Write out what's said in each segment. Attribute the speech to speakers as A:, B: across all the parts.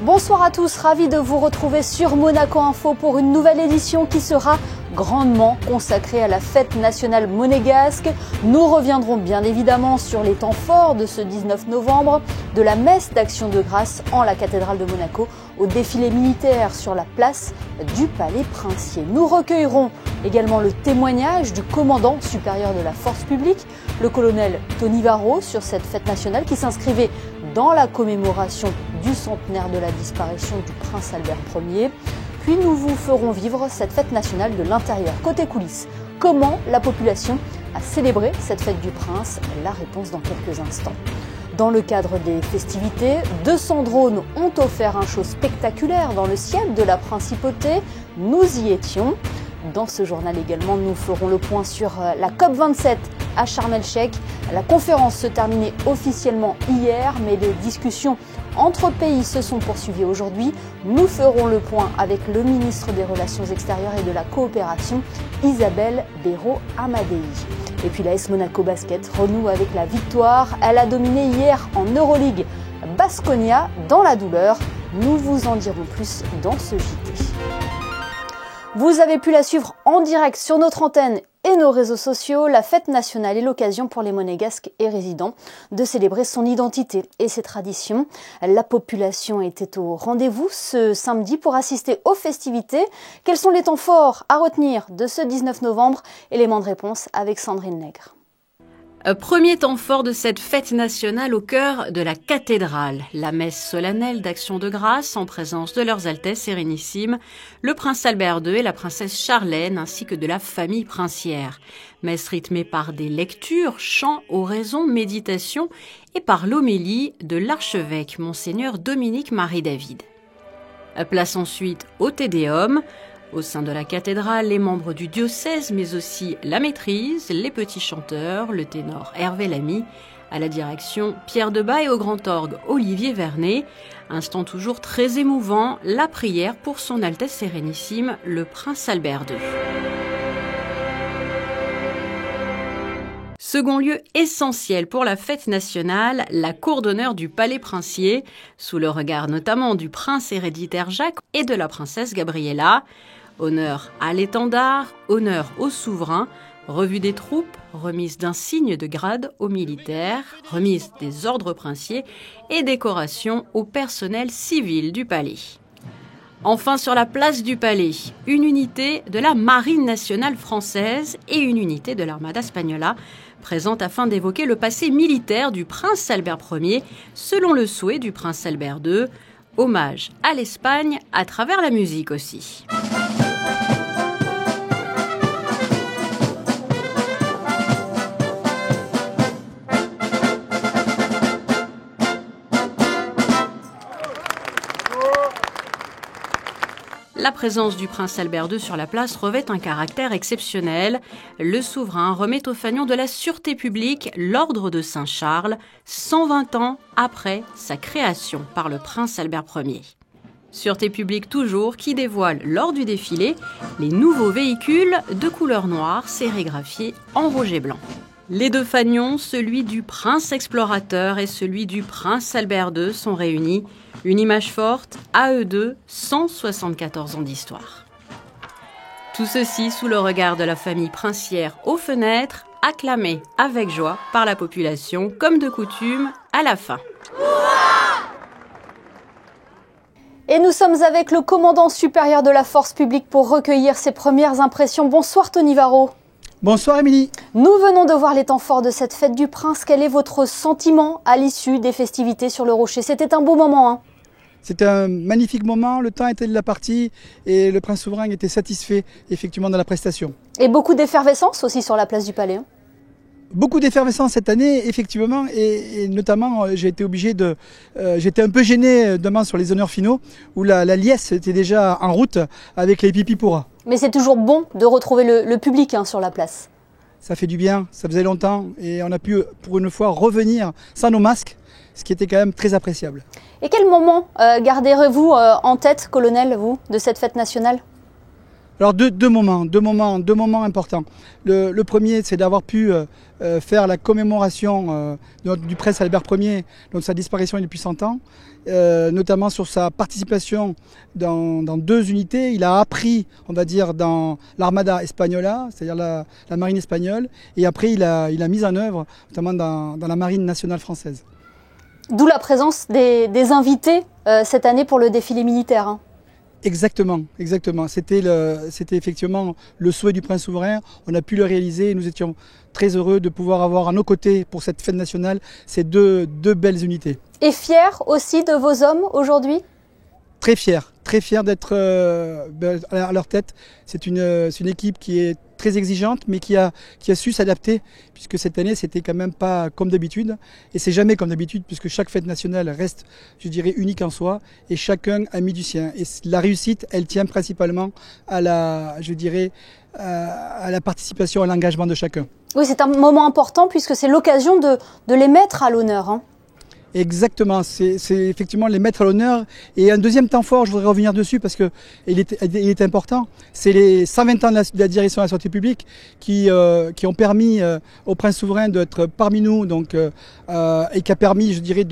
A: Bonsoir à tous, ravi de vous retrouver sur Monaco Info pour une nouvelle édition qui sera grandement consacrée à la fête nationale monégasque. Nous reviendrons bien évidemment sur les temps forts de ce 19 novembre, de la messe d'Action de Grâce en la cathédrale de Monaco au défilé militaire sur la place du Palais Princier. Nous recueillerons également le témoignage du commandant supérieur de la force publique, le colonel Tony Varro, sur cette fête nationale qui s'inscrivait dans la commémoration du centenaire de la disparition du prince Albert Ier. Puis nous vous ferons vivre cette fête nationale de l'intérieur. Côté coulisses, comment la population a célébré cette fête du prince? La réponse dans quelques instants. Dans le cadre des festivités, 200 drones ont offert un show spectaculaire dans le ciel de la principauté. Nous y étions. Dans ce journal également, nous ferons le point sur la COP27 à Sharm el-Sheikh. La conférence se terminait officiellement hier, mais les discussions entre pays se sont poursuivies aujourd'hui. Nous ferons le point avec le ministre des Relations extérieures et de la coopération, Isabelle Béraud-Amadei. Et puis l'AS Monaco Basket renoue avec la victoire. Elle a dominé hier en Euroleague Baskonia dans la douleur. Nous vous en dirons plus dans ce JT. Vous avez pu la suivre en direct sur notre antenne et nos réseaux sociaux. La fête nationale est l'occasion pour les Monégasques et résidents de célébrer son identité et ses traditions. La population était au rendez-vous ce samedi pour assister aux festivités. Quels sont les temps forts à retenir de ce 19 novembre? Élément de réponse avec Sandrine Nègre.
B: Premier temps fort de cette fête nationale au cœur de la cathédrale, la messe solennelle d'Action de Grâce en présence de leurs Altesses Sérénissimes, le prince Albert II et la princesse Charlène ainsi que de la famille princière. Messe rythmée par des lectures, chants, oraisons, méditations et par l'homélie de l'archevêque monseigneur Dominique Marie-David. Place ensuite au Te Deum. Au sein de la cathédrale, les membres du diocèse, mais aussi la maîtrise, les petits chanteurs, le ténor Hervé Lamy, à la direction Pierre Debat et au grand orgue Olivier Vernet. Instant toujours très émouvant, la prière pour son Altesse Sérénissime, le prince Albert II. Second lieu essentiel pour la fête nationale, la cour d'honneur du Palais Princier, sous le regard notamment du prince héréditaire Jacques et de la princesse Gabriella. Honneur à l'étendard, honneur au souverain, revue des troupes, remise d'un signe de grade aux militaires, remise des ordres princiers et décoration au personnel civil du palais. Enfin, sur la place du palais, une unité de la Marine nationale française et une unité de l'Armada Spagnola, présente afin d'évoquer le passé militaire du prince Albert Ier, selon le souhait du prince Albert II. Hommage à l'Espagne à travers la musique aussi. La présence du prince Albert II sur la place revêt un caractère exceptionnel. Le souverain remet au fanion de la sûreté publique l'ordre de Saint-Charles, 120 ans après sa création par le prince Albert Ier. Sûreté publique toujours qui dévoile lors du défilé les nouveaux véhicules de couleur noire sérigraphiés en rouge et blanc. Les deux fanions, celui du prince explorateur et celui du prince Albert II, sont réunis. Une image forte, à eux deux, 174 ans d'histoire. Tout ceci sous le regard de la famille princière aux fenêtres, acclamé avec joie par la population, comme de coutume, à la fin.
A: Et nous sommes avec le commandant supérieur de la force publique pour recueillir ses premières impressions. Bonsoir Tony Varro.
C: Bonsoir Émilie.
A: Nous venons de voir les temps forts de cette fête du prince. Quel est votre sentiment à l'issue des festivités sur le Rocher? C'était un beau moment, hein?
C: C'était un magnifique moment, le temps était de la partie et le prince souverain était satisfait effectivement de la prestation.
A: Et beaucoup d'effervescence aussi sur la place du Palais, hein?
C: Beaucoup d'effervescence cette année, effectivement, et notamment j'ai été obligé de... j'étais un peu gêné demain sur les honneurs finaux, où la liesse était déjà en route avec les pipipouras.
A: Mais c'est toujours bon de retrouver le public, hein, sur la place.
C: Ça fait du bien, ça faisait longtemps, et on a pu pour une fois revenir sans nos masques, ce qui était quand même très appréciable.
A: Et quel moment garderez-vous en tête, colonel, vous, de cette fête nationale?
C: Alors deux moments importants. Le premier, c'est d'avoir pu faire la commémoration du prince Albert Ier, donc sa disparition il y a depuis 100 ans, notamment sur sa participation dans deux unités. Il a appris, on va dire, dans l'Armada Española, c'est-à-dire la marine espagnole, et après il a mis en œuvre, notamment dans la marine nationale française.
A: D'où la présence des invités cette année pour le défilé militaire. Hein.
C: Exactement. C'était effectivement le souhait du prince souverain. On a pu le réaliser et nous étions très heureux de pouvoir avoir à nos côtés pour cette fête nationale ces deux belles unités.
A: Et fier aussi de vos hommes aujourd'hui ?
C: Très fier d'être à leur tête. C'est une équipe qui est très exigeante mais qui a su s'adapter, puisque cette année c'était quand même pas comme d'habitude, et c'est jamais comme d'habitude puisque chaque fête nationale reste, je dirais, unique en soi et chacun a mis du sien, et la réussite elle tient principalement à la participation, à l'engagement de chacun.
A: Oui, c'est un moment important puisque c'est l'occasion de les mettre à l'honneur. Hein.
C: Exactement, c'est effectivement les mettre à l'honneur. Et un deuxième temps fort, je voudrais revenir dessus parce que il est important, c'est les 120 ans de la direction de la santé publique qui ont permis au prince souverain d'être parmi nous, donc, et qui a permis, je dirais,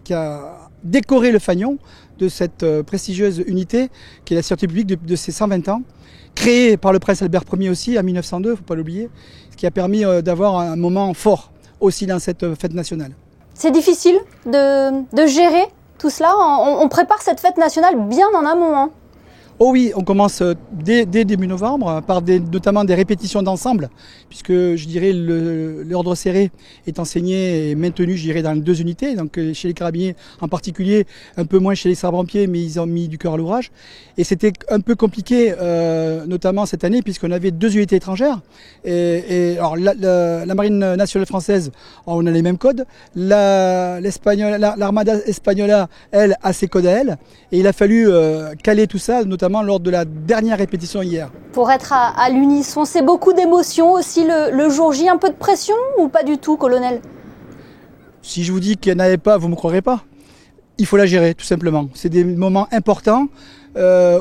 C: qui a décoré le fanion de cette prestigieuse unité qui est la santé publique de ces 120 ans, créée par le prince Albert Ier aussi en 1902, il ne faut pas l'oublier, ce qui a permis d'avoir un moment fort aussi dans cette fête nationale.
A: C'est difficile de gérer tout cela. On prépare cette fête nationale bien en amont. Hein.
C: Oh oui, on commence dès début novembre par notamment des répétitions d'ensemble, puisque je dirais l'ordre serré est enseigné et maintenu, je dirais, dans les deux unités, donc chez les carabiniers en particulier, un peu moins chez les sabres-pompiers, mais ils ont mis du cœur à l'ouvrage. Et c'était un peu compliqué, notamment cette année, puisqu'on avait deux unités étrangères. Alors la marine nationale française, on a les mêmes codes. L'Armada Española, elle, a ses codes à elle. Et il a fallu caler tout ça, notamment lors de la dernière répétition hier.
A: Pour être à l'unisson, c'est beaucoup d'émotions aussi le jour J, un peu de pression ou pas du tout, colonel ?
C: Si je vous dis qu'il n'y en avait pas, vous ne me croirez pas. Il faut la gérer, tout simplement. C'est des moments importants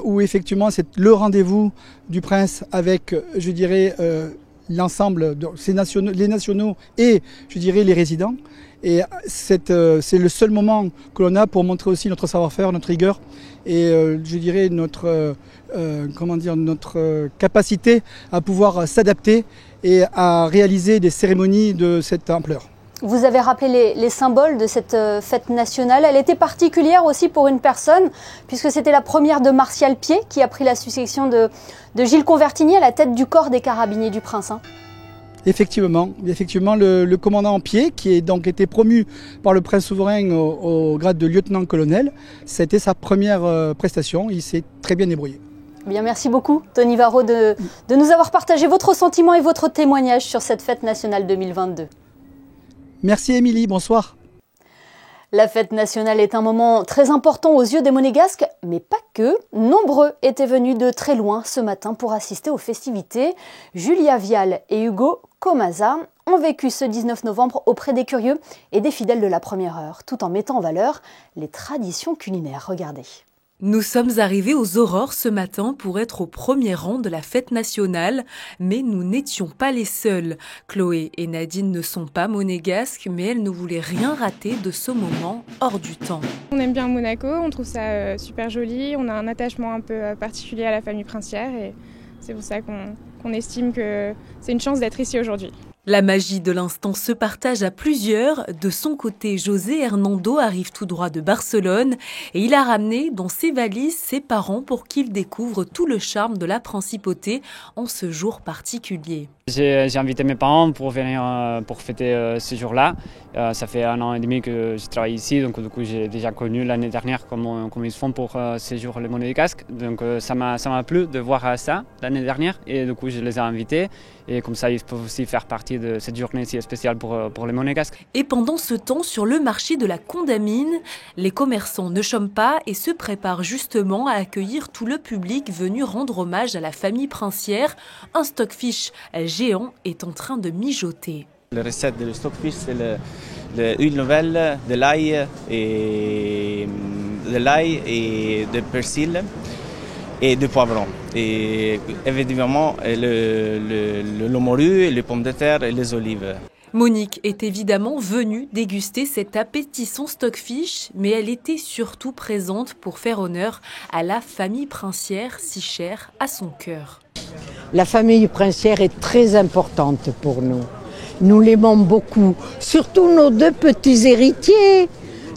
C: où effectivement c'est le rendez-vous du prince avec, je dirais, l'ensemble de les nationaux et, je dirais, les résidents. Et c'est le seul moment que l'on a pour montrer aussi notre savoir-faire, notre rigueur et je dirais notre capacité à pouvoir s'adapter et à réaliser des cérémonies de cette ampleur.
A: Vous avez rappelé les symboles de cette fête nationale. Elle était particulière aussi pour une personne, puisque c'était la première de Martial Piet qui a pris la succession de Gilles Convertini à la tête du corps des carabiniers du Prince. Hein.
C: Effectivement, le commandant Piet, qui est donc été promu par le prince souverain au grade de lieutenant-colonel, c'était sa première prestation. Il s'est très bien débrouillé.
A: Bien, merci beaucoup, Tony Varro, de nous avoir partagé votre sentiment et votre témoignage sur cette fête nationale 2022.
C: Merci Émilie, bonsoir.
A: La fête nationale est un moment très important aux yeux des Monégasques, mais pas que. Nombreux étaient venus de très loin ce matin pour assister aux festivités. Julia Vial et Hugo Comaza ont vécu ce 19 novembre auprès des curieux et des fidèles de la première heure, tout en mettant en valeur les traditions culinaires. Regardez.
D: Nous sommes arrivés aux aurores ce matin pour être au premier rang de la fête nationale, mais nous n'étions pas les seuls. Chloé et Nadine ne sont pas monégasques, mais elles ne voulaient rien rater de ce moment hors du temps.
E: On aime bien Monaco, on trouve ça super joli, on a un attachement un peu particulier à la famille princière et c'est pour ça qu'on estime que c'est une chance d'être ici aujourd'hui.
D: La magie de l'instant se partage à plusieurs. De son côté, José Hernando arrive tout droit de Barcelone et il a ramené dans ses valises ses parents pour qu'ils découvrent tout le charme de la principauté en ce jour particulier.
F: J'ai invité mes parents pour venir pour fêter ce jour-là. Ça fait 1 an et demi que je travaille ici, donc du coup j'ai déjà connu l'année dernière comment ils se font pour ces jours les Monégasques. Donc ça m'a plu de voir ça l'année dernière et du coup je les ai invités et comme ça ils peuvent aussi faire partie de cette journée si spéciale pour les Monégasques.
D: Et pendant ce temps, sur le marché de la Condamine, les commerçants ne chôment pas et se préparent justement à accueillir tout le public venu rendre hommage à la famille princière. Un stockfish géant est en train de mijoter.
G: La recette de stockfish, c'est l'huile nouvelle, de l'ail et de persil. et de poivrons. Et évidemment, le morue, les pommes de terre et les olives.
D: Monique est évidemment venue déguster cet appétissant stockfish, mais elle était surtout présente pour faire honneur à la famille princière si chère à son cœur.
H: La famille princière est très importante pour nous. Nous l'aimons beaucoup, surtout nos deux petits héritiers,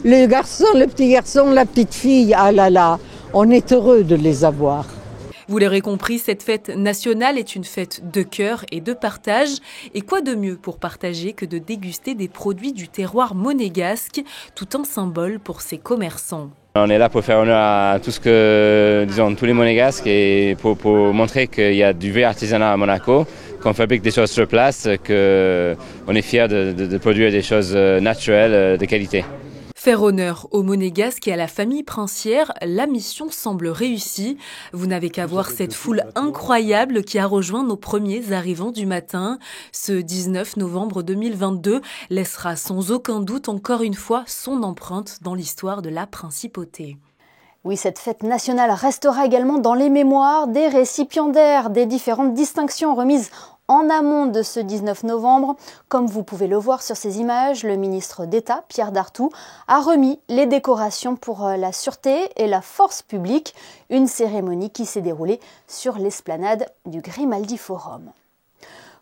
H: le petit garçon, la petite fille. Ah là là, on est heureux de les avoir.
D: Vous l'aurez compris, cette fête nationale est une fête de cœur et de partage. Et quoi de mieux pour partager que de déguster des produits du terroir monégasque, tout un symbole pour ses commerçants.
I: On est là pour faire honneur à tout ce que, disons, tous les monégasques et pour montrer qu'il y a du vrai artisanat à Monaco, qu'on fabrique des choses sur place, qu'on est fiers de produire des choses naturelles de qualité.
D: Faire honneur aux Monégasques et à la famille princière, la mission semble réussie. Vous n'avez qu'à voir cette foule incroyable qui a rejoint nos premiers arrivants du matin. Ce 19 novembre 2022 laissera sans aucun doute encore une fois son empreinte dans l'histoire de la principauté.
A: Oui, cette fête nationale restera également dans les mémoires des récipiendaires des différentes distinctions remises en amont de ce 19 novembre. Comme vous pouvez le voir sur ces images, le ministre d'État, Pierre Dartout, a remis les décorations pour la sûreté et la force publique, une cérémonie qui s'est déroulée sur l'esplanade du Grimaldi Forum.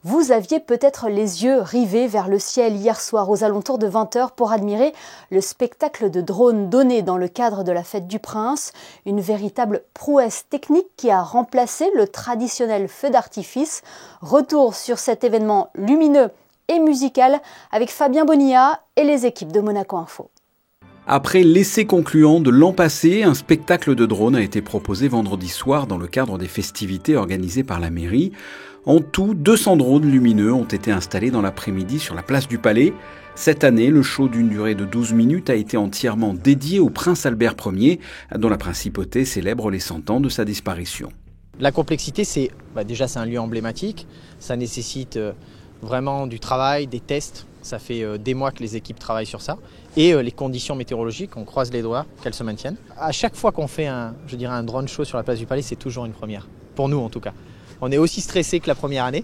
A: Vous aviez peut-être les yeux rivés vers le ciel hier soir aux alentours de 20h pour admirer le spectacle de drones donné dans le cadre de la Fête du Prince, une véritable prouesse technique qui a remplacé le traditionnel feu d'artifice. Retour sur cet événement lumineux et musical avec Fabien Bonilla et les équipes de Monaco Info.
J: Après l'essai concluant de l'an passé, un spectacle de drones a été proposé vendredi soir dans le cadre des festivités organisées par la mairie. En tout, 200 drones lumineux ont été installés dans l'après-midi sur la place du Palais. Cette année, le show d'une durée de 12 minutes a été entièrement dédié au prince Albert Ier, dont la principauté célèbre les 100 ans de sa disparition.
K: La complexité, c'est un lieu emblématique. Ça nécessite vraiment du travail, des tests. Ça fait des mois que les équipes travaillent sur ça. Et les conditions météorologiques, on croise les doigts qu'elles se maintiennent. À chaque fois qu'on fait un drone show sur la place du Palais, c'est toujours une première. Pour nous en tout cas. On est aussi stressé que la première année.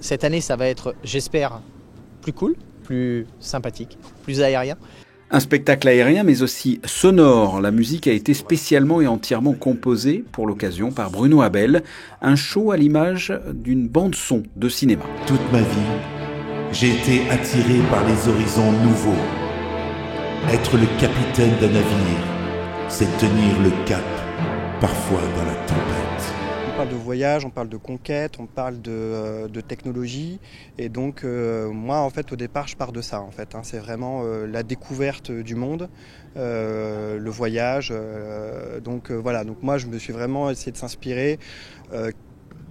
K: Cette année, ça va être, j'espère, plus cool, plus sympathique, plus aérien.
J: Un spectacle aérien mais aussi sonore. La musique a été spécialement et entièrement composée pour l'occasion par Bruno Abel. Un show à l'image d'une bande-son de cinéma.
L: Toute ma vie, j'ai été attiré par les horizons nouveaux. Être le capitaine d'un navire, c'est tenir le cap, parfois dans la tempête.
M: On parle de voyage, on parle de conquête, on parle de technologie. Et donc, moi, en fait, au départ, je pars de ça. En fait, c'est vraiment la découverte du monde, le voyage. Donc, moi, je me suis vraiment essayé de s'inspirer,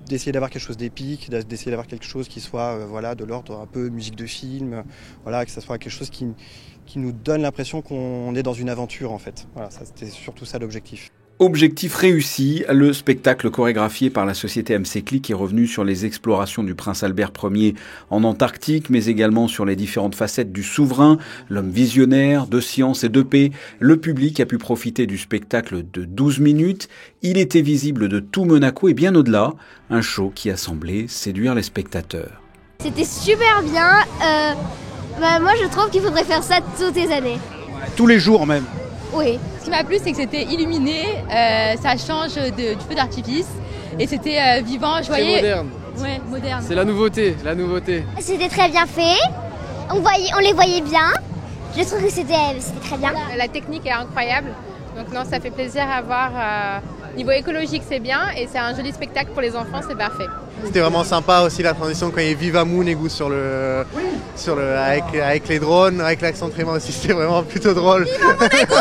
M: d'essayer d'avoir quelque chose d'épique, d'essayer d'avoir quelque chose qui soit de l'ordre un peu musique de film, que ça soit quelque chose qui nous donne l'impression qu'on est dans une aventure, en fait. Voilà, c'était surtout ça l'objectif.
J: Objectif réussi, le spectacle chorégraphié par la société MC Click est revenu sur les explorations du prince Albert Ier en Antarctique, mais également sur les différentes facettes du souverain, l'homme visionnaire, de science et de paix. Le public a pu profiter du spectacle de 12 minutes. Il était visible de tout Monaco et bien au-delà, un show qui a semblé séduire les spectateurs.
N: C'était super bien. Moi, je trouve qu'il faudrait faire ça toutes les années.
O: Tous les jours même.
N: Oui.
P: Ce qui m'a plu, c'est que c'était illuminé, ça change du feu d'artifice et c'était vivant, joyeux.
Q: C'est moderne.
P: Ouais, moderne.
Q: C'est la nouveauté,
N: C'était très bien fait, on les voyait bien, je trouve que c'était très bien.
P: La technique est incroyable, donc non, ça fait plaisir à voir. Niveau écologique, c'est bien et c'est un joli spectacle pour les enfants, c'est parfait.
R: C'était vraiment sympa aussi la transition quand il y a Viva Mounegou avec les drones, avec l'accent tréma aussi, c'était vraiment plutôt drôle.
N: Viva Monaco.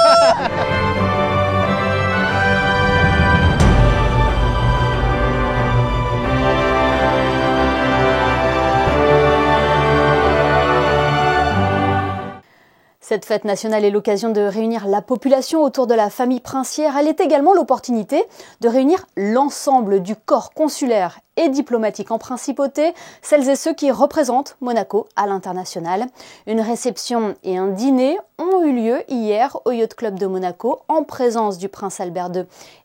A: Cette fête nationale est l'occasion de réunir la population autour de la famille princière. Elle est également l'opportunité de réunir l'ensemble du corps consulaire et diplomatiques en principauté, celles et ceux qui représentent Monaco à l'international. Une réception et un dîner ont eu lieu hier au Yacht Club de Monaco en présence du prince Albert II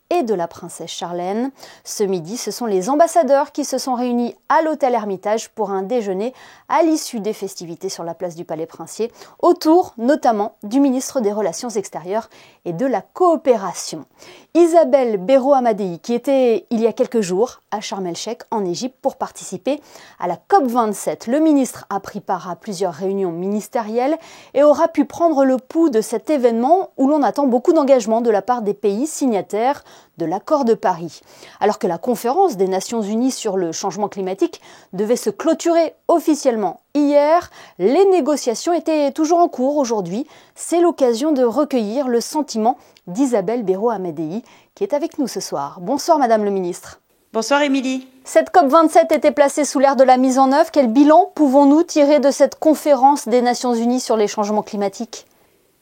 A: et de la princesse Charlène. Ce midi, ce sont les ambassadeurs qui se sont réunis à l'hôtel Hermitage pour un déjeuner à l'issue des festivités sur la place du Palais Princier, autour notamment du ministre des Relations extérieures et de la coopération. Isabelle Béraud-Amadei, qui était il y a quelques jours à Sharm el-Sheikh en Égypte pour participer à la COP27. Le ministre a pris part à plusieurs réunions ministérielles et aura pu prendre le pouls de cet événement où l'on attend beaucoup d'engagement de la part des pays signataires de l'accord de Paris. Alors que la conférence des Nations Unies sur le changement climatique devait se clôturer officiellement hier, les négociations étaient toujours en cours aujourd'hui. C'est l'occasion de recueillir le sentiment d'Isabelle Béraud-Amadei qui est avec nous ce soir. Bonsoir Madame le Ministre.
O: Bonsoir Émilie.
A: Cette COP27 était placée sous l'ère de la mise en œuvre. Quel bilan pouvons-nous tirer de cette conférence des Nations Unies sur les changements climatiques ?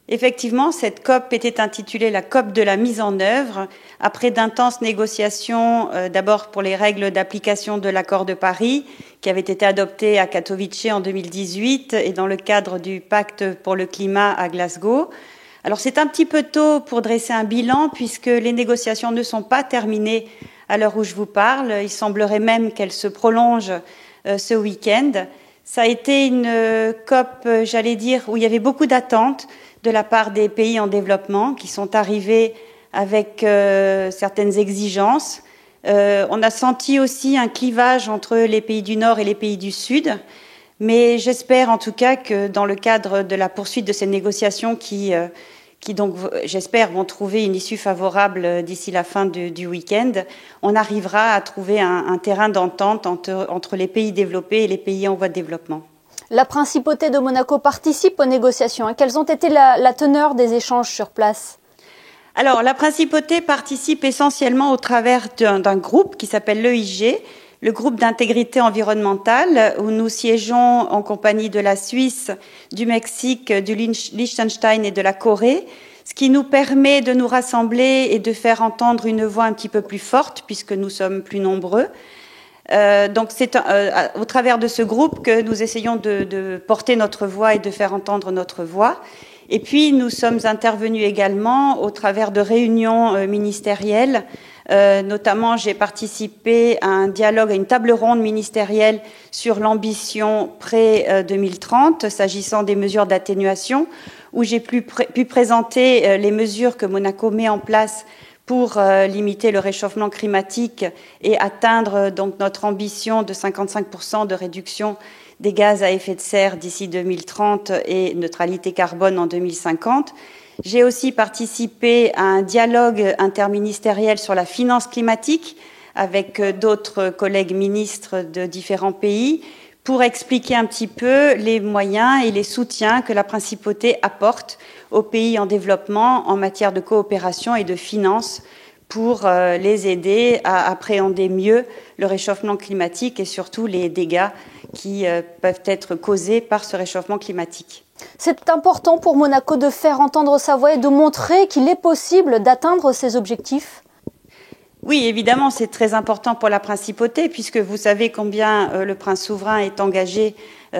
O: Effectivement, cette COP était intitulée la COP de la mise en œuvre, après d'intenses négociations, d'abord pour les règles d'application de l'accord de Paris, qui avait été adopté à Katowice en 2018 et dans le cadre du pacte pour le climat à Glasgow. Alors c'est un petit peu tôt pour dresser un bilan, puisque les négociations ne sont pas terminées à l'heure où je vous parle. Il semblerait même qu'elles se prolongent ce week-end. Ça a été une COP, j'allais dire, où il y avait beaucoup d'attentes de la part des pays en développement qui sont arrivés avec certaines exigences. On a senti aussi un clivage entre les pays du Nord et les pays du Sud. Mais j'espère en tout cas que dans le cadre de la poursuite de ces négociations qui donc, j'espère, vont trouver une issue favorable d'ici la fin du week-end, on arrivera à trouver un terrain d'entente entre les pays développés et les pays en voie de développement.
A: La principauté de Monaco participe aux négociations. Quelles ont été la teneur des échanges sur place ?
O: Alors, la principauté participe essentiellement au travers d'un groupe qui s'appelle l'EIG, le groupe d'intégrité environnementale, où nous siégeons en compagnie de la Suisse, du Mexique, du Liechtenstein et de la Corée, ce qui nous permet de nous rassembler et de faire entendre une voix un petit peu plus forte, puisque nous sommes plus nombreux. Donc c'est au travers de ce groupe que nous essayons de porter notre voix et de faire entendre notre voix. Et puis nous sommes intervenus également au travers de réunions ministérielles. Notamment, j'ai participé à un dialogue, à une table ronde ministérielle sur l'ambition pré-2030, s'agissant des mesures d'atténuation, où j'ai pu présenter les mesures que Monaco met en place pour limiter le réchauffement climatique et atteindre donc notre ambition de 55% de réduction des gaz à effet de serre d'ici 2030 et neutralité carbone en 2050. J'ai aussi participé à un dialogue interministériel sur la finance climatique avec d'autres collègues ministres de différents pays pour expliquer un petit peu les moyens et les soutiens que la principauté apporte aux pays en développement en matière de coopération et de finances pour les aider à appréhender mieux le réchauffement climatique et surtout les dégâts qui peuvent être causés par ce réchauffement climatique.
A: C'est important pour Monaco de faire entendre sa voix et de montrer qu'il est possible d'atteindre ses objectifs ?
O: Oui, évidemment, c'est très important pour la principauté, puisque vous savez combien le prince souverain est engagé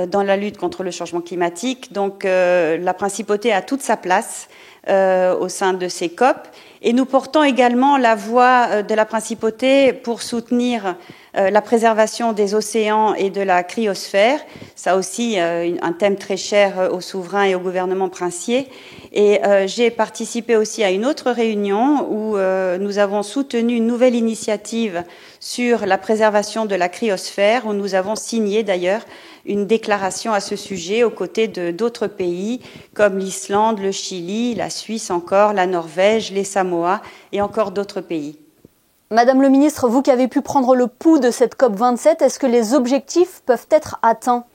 O: dans la lutte contre le changement climatique. Donc, la principauté a toute sa place au sein de ces COP. Et nous portons également la voix de la principauté pour soutenir la préservation des océans et de la cryosphère. Ça aussi, un thème très cher aux souverains et au gouvernement princier. Et j'ai participé aussi à une autre réunion où nous avons soutenu une nouvelle initiative sur la préservation de la cryosphère, où nous avons signé d'ailleurs une déclaration à ce sujet aux côtés d'autres pays comme l'Islande, le Chili, la Suisse encore, la Norvège, les Samoa et encore d'autres pays.
A: Madame le ministre, vous qui avez pu prendre le pouls de cette COP27, est-ce que les objectifs peuvent être atteints ?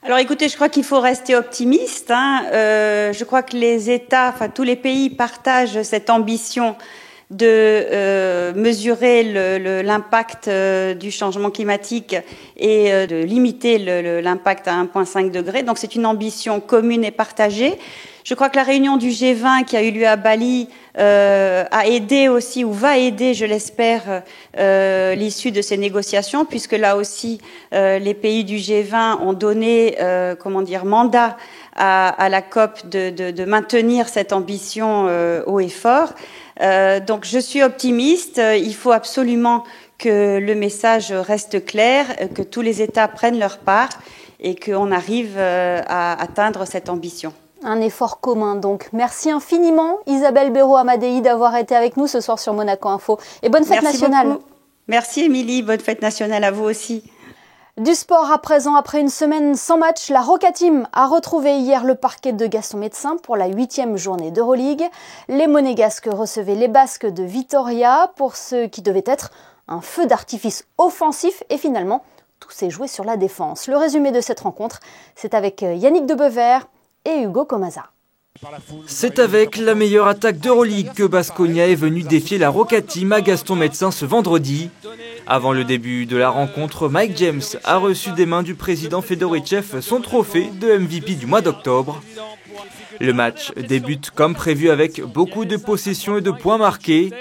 O: Alors écoutez, je crois qu'il faut rester optimiste. Je crois que les États, tous les pays partagent cette ambition de mesurer l'impact du changement climatique et de limiter l'impact à 1,5 degré. Donc c'est une ambition commune et partagée. Je crois que la réunion du G20 qui a eu lieu à Bali a aidé aussi, ou va aider, je l'espère, l'issue de ces négociations, puisque là aussi, les pays du G20 ont donné, mandat à la COP de maintenir cette ambition haut et fort. Donc je suis optimiste. Il faut absolument que le message reste clair, que tous les États prennent leur part et qu'on arrive à atteindre cette ambition.
A: Un effort commun donc. Merci infiniment Isabelle Béraud-Amadei d'avoir été avec nous ce soir sur Monaco Info. Et bonne fête nationale.
O: Beaucoup. Merci Émilie, bonne fête nationale à vous aussi.
A: Du sport à présent, après une semaine sans match, la Roca Team a retrouvé hier le parquet de Gaston Médecin pour la 8e journée d'Euroleague. Les Monégasques recevaient les Basques de Vitoria pour ce qui devait être un feu d'artifice offensif et finalement tout s'est joué sur la défense. Le résumé de cette rencontre, c'est avec Yannick Debever et Hugo Comaza.
Q: C'est avec la meilleure attaque d'Euroleague que Baskonia est venu défier la Roca Team à Gaston Médecin ce vendredi. Avant le début de la rencontre, Mike James a reçu des mains du président Fedorichev son trophée de MVP du mois d'octobre. Le match débute comme prévu avec beaucoup de possessions et de points marqués.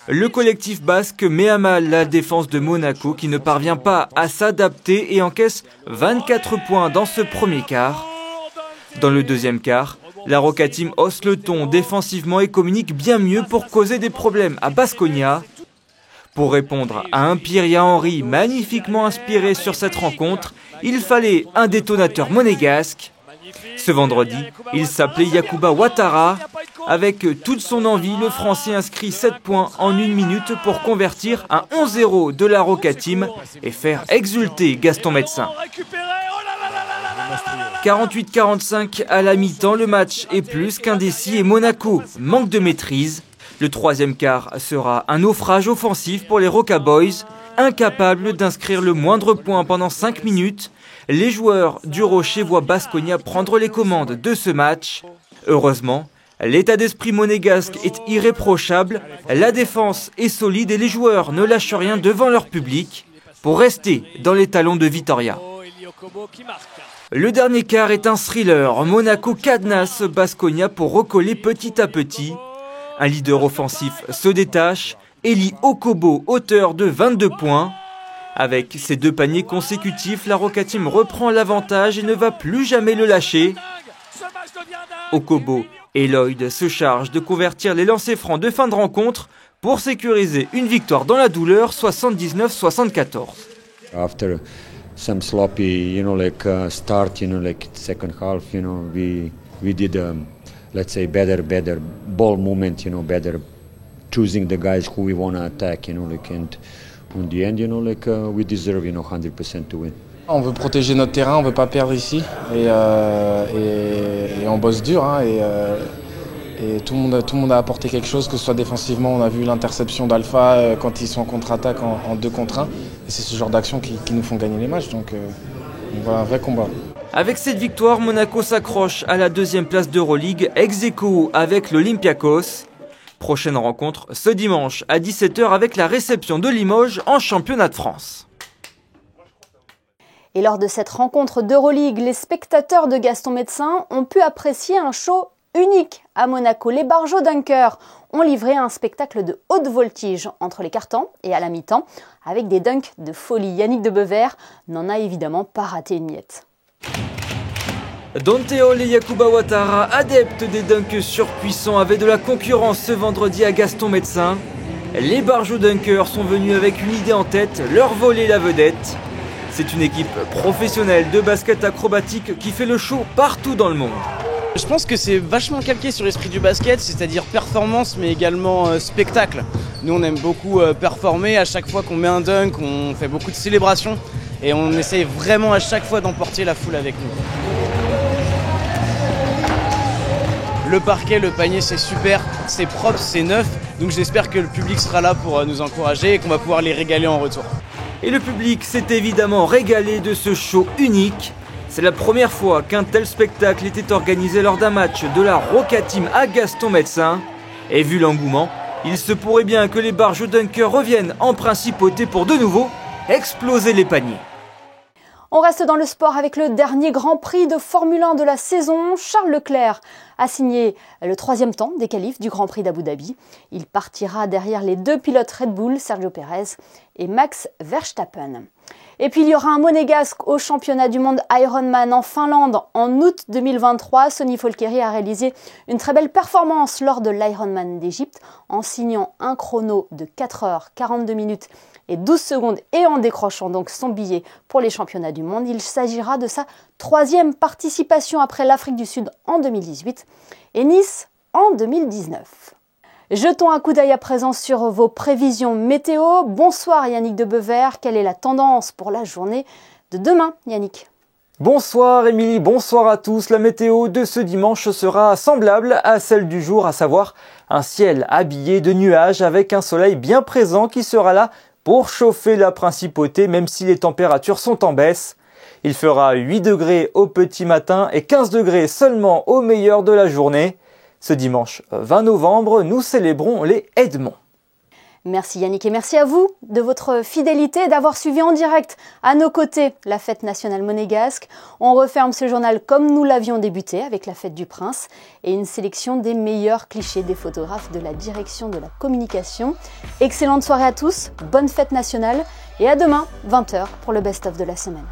Q: Le collectif basque met à mal la défense de Monaco qui ne parvient pas à s'adapter et encaisse 24 points dans ce premier quart. Dans le deuxième quart, la Roca Team hausse le ton défensivement et communique bien mieux pour causer des problèmes à Baskonia. Pour répondre à un Pierre Henry magnifiquement inspiré sur cette rencontre, il fallait un détonateur monégasque. Ce vendredi, il s'appelait Yacouba Ouattara. Avec toute son envie, le Français inscrit 7 points en 1 minute pour convertir un 11-0 de la Roca Team et faire exulter Gaston Médecin. 48-45 à la mi-temps, le match est plus qu'indécis et Monaco manque de maîtrise. Le troisième quart sera un naufrage offensif pour les Roca Boys. Incapables d'inscrire le moindre point pendant 5 minutes, les joueurs du Rocher voient Baskonia prendre les commandes de ce match. Heureusement, l'état d'esprit monégasque est irréprochable, la défense est solide et les joueurs ne lâchent rien devant leur public pour rester dans les talons de Vitoria. Le dernier quart est un thriller. Monaco cadenasse Baskonia pour recoller petit à petit. Un leader offensif se détache. Eli Okobo, auteur de 22 points. Avec ses 2 paniers consécutifs, la Roca Team reprend l'avantage et ne va plus jamais le lâcher. Okobo et Lloyd se chargent de convertir les lancers francs de fin de rencontre pour sécuriser une victoire dans la douleur 79-74.
S: After some sloppy, start, second half, we did, let's say, better ball movement, better choosing the guys who we want to attack, and in the end, we deserve, 100% to win.
T: On veut protéger notre terrain, on veut pas perdre ici, et on bosse dur, et tout le monde a apporté quelque chose, que ce soit défensivement. On a vu l'interception d'Alpha quand ils sont en contre-attaque en 2 contre 1, et c'est ce genre d'actions qui nous font gagner les matchs, donc voilà, un vrai combat.
Q: Avec cette victoire, Monaco s'accroche à la 2e place d'Euroleague, ex-aequo avec l'Olympiakos. Prochaine rencontre ce dimanche à 17h avec la réception de Limoges en championnat de France.
A: Et lors de cette rencontre d'Euroleague, les spectateurs de Gaston Médecin ont pu apprécier un show unique à Monaco. Les Barjots Dunkers ont livré un spectacle de haute voltige entre les quarts-temps et à la mi-temps, avec des dunks de folie. Yannick Debever n'en a évidemment pas raté une miette.
Q: Dante Hall et Yacouba Ouattara, adeptes des dunks surpuissants, avaient de la concurrence ce vendredi à Gaston Médecin. Les Barjots Dunkers sont venus avec une idée en tête, leur voler la vedette. C'est une équipe professionnelle de basket acrobatique qui fait le show partout dans le monde.
U: Je pense que c'est vachement calqué sur l'esprit du basket, c'est-à-dire performance mais également spectacle. Nous on aime beaucoup performer, à chaque fois qu'on met un dunk, on fait beaucoup de célébrations et on essaye vraiment à chaque fois d'emporter la foule avec nous. Le parquet, le panier c'est super, c'est propre, c'est neuf, donc j'espère que le public sera là pour nous encourager et qu'on va pouvoir les régaler en retour.
Q: Et le public s'est évidemment régalé de ce show unique. C'est la première fois qu'un tel spectacle était organisé lors d'un match de la Roca Team à Gaston Médecin. Et vu l'engouement, Il se pourrait bien que les barges Dunker reviennent en principauté pour de nouveau exploser les paniers.
A: On reste dans le sport avec le dernier Grand Prix de Formule 1 de la saison. Charles Leclerc a signé le 3e temps des qualifs du Grand Prix d'Abu Dhabi. Il partira derrière les 2 pilotes Red Bull, Sergio Pérez et Max Verstappen. Et puis il y aura un monégasque au championnat du monde Ironman en Finlande en août 2023. Sonny Folkeri a réalisé une très belle performance lors de l'Ironman d'Égypte en signant un chrono de 4 heures 42 minutes et 12 secondes et en décrochant donc son billet pour les championnats du monde. Il s'agira de sa 3e participation après l'Afrique du Sud en 2018 et Nice en 2019. Jetons un coup d'œil à présent sur vos prévisions météo. Bonsoir Yannick de Bever, quelle est la tendance pour la journée de demain Yannick?
Q: Bonsoir Émilie, bonsoir à tous. La météo de ce dimanche sera semblable à celle du jour, à savoir un ciel habillé de nuages avec un soleil bien présent qui sera là pour chauffer la principauté même si les températures sont en baisse. Il fera 8 degrés au petit matin et 15 degrés seulement au meilleur de la journée. Ce dimanche 20 novembre, nous célébrons les Edmonds.
A: Merci Yannick et merci à vous de votre fidélité et d'avoir suivi en direct à nos côtés la fête nationale monégasque. On referme ce journal comme nous l'avions débuté avec la fête du Prince et une sélection des meilleurs clichés des photographes de la direction de la communication. Excellente soirée à tous, bonne fête nationale et à demain 20h pour le best-of de la semaine.